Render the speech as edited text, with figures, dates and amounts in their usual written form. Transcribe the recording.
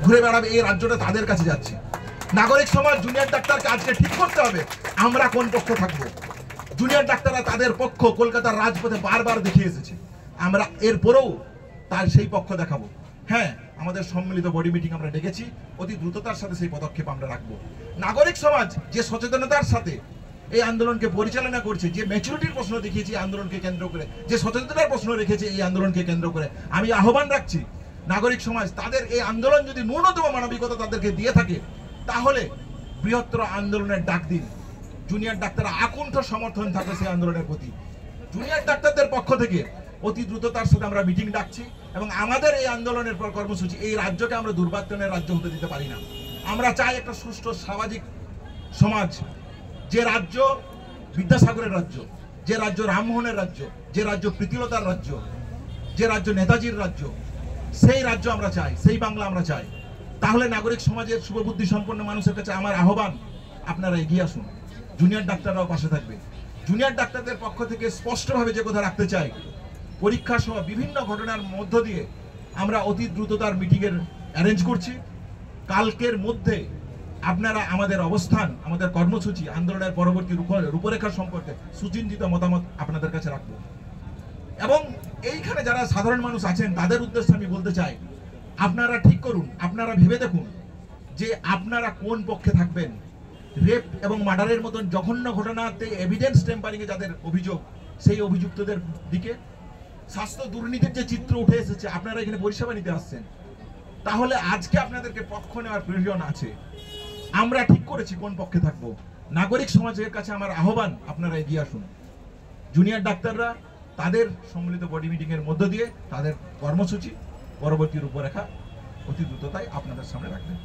ঘুরে বেড়াবে, এই রাজ্যটা তাদের কাছে যাচ্ছে। নাগরিক সমাজ জুনিয়র ডাক্তারকে আজকে ঠিক করতে হবে আমরা কোন পক্ষ থাকবো। জুনিয়র ডাক্তাররা তাদের পক্ষ কলকাতার রাজপথে বারবার দেখিয়ে এসেছে, আমরা এরপরেও তার সেই পক্ষ দেখাবো। হ্যাঁ, আমাদের সম্মিলিত বডি মিটিং আমরা ডেকেছি, অতি দ্রুততার সাথে সেই পদক্ষেপ আমরা রাখবো। নাগরিক সমাজ যে সচেতনতার সাথে এই আন্দোলনকে পরিচালনা করছে, যে ম্যাচুরিটির প্রশ্ন দেখিয়েছে আন্দোলনকে কেন্দ্র করে, যে সচেতনতার প্রশ্ন রেখেছে এই আন্দোলনকে কেন্দ্র করে, আমি আহ্বান রাখছি নাগরিক সমাজ তাদের এই আন্দোলন যদি ন্যূনতম মানবিকতা তাদেরকে দিয়ে থাকে তাহলে বৃহত্তর আন্দোলনের ডাক দিন। জুনিয়র ডাক্তাররা আকুণ্ঠ সমর্থন থাকবে সেই আন্দোলনের প্রতি। জুনিয়র ডাক্তারদের পক্ষ থেকে অতি দ্রুততার সাথে আমরা মিটিং ডাকছি এবং আমাদের এই আন্দোলনের পর কর্মসূচি, এই রাজ্যকে আমরা দুর্বাত্যনের রাজ্য হতে দিতে পারি না। আমরা চাই একটা সুষ্ঠু সামাজিক সমাজ, যে রাজ্য বিদ্যাসাগরের রাজ্য, যে রাজ্য রামমোহনের রাজ্য, যে রাজ্য প্রীতিলতার রাজ্য, যে রাজ্য নেতাজির রাজ্য, সেই রাজ্য আমরা চাই, সেই বাংলা আমরা চাই। তাহলে নাগরিক সমাজের শুভবুদ্ধি সম্পন্ন মানুষের কাছে আমার আহ্বান, আপনারা এগিয়ে আসুন, জুনিয়র ডাক্তাররাও পাশে থাকবে। জুনিয়র ডাক্তারদের পক্ষ থেকে স্পষ্টভাবে যে কথা রাখতে চাই, পরীক্ষা সহ বিভিন্ন ঘটনার মধ্য দিয়ে আমরা অতি দ্রুততার মিটিংয়ের অ্যারেঞ্জ করছি। কালকের মধ্যে আপনারা আমাদের অবস্থান, আমাদের কর্মসূচি, আন্দোলনের পরবর্তী রূপরেখা সম্পর্কে সুচিন্তিত মতামত আপনাদের কাছে রাখবো। এবং এইখানে যারা সাধারণ মানুষ আছেন তাদের উদ্দেশ্যে আমি বলতে চাই, আপনারা ঠিক করুন, আপনারা ভেবে দেখুন যে আপনারা কোন পক্ষে থাকবেন। রেপ এবং মার্ডারের মতন জঘন্য ঘটনাতে এভিডেন্স টেম্পারিংয়ে যাদের অভিযোগ, সেই অভিযুক্তদের দিকে, স্বাস্থ্য দুর্নীতির যে চিত্র উঠে এসেছে, আপনারা এখানে পরিষেবা নিতে আসছেন, তাহলে আজকে আপনাদেরকে পক্ষ নেওয়ার প্রয়োজন আছে। আমরা ঠিক করেছি কোন পক্ষে থাকবো। নাগরিক সমাজের কাছে আমার আহ্বান, আপনারা এগিয়ে আসুন। জুনিয়র ডাক্তাররা তাদের সম্মিলিত বডি মিটিং এর মধ্য দিয়ে তাদের কর্মসূচি পরবর্তী রূপরেখা অতি দ্রুততায় আপনাদের সামনে রাখবেন।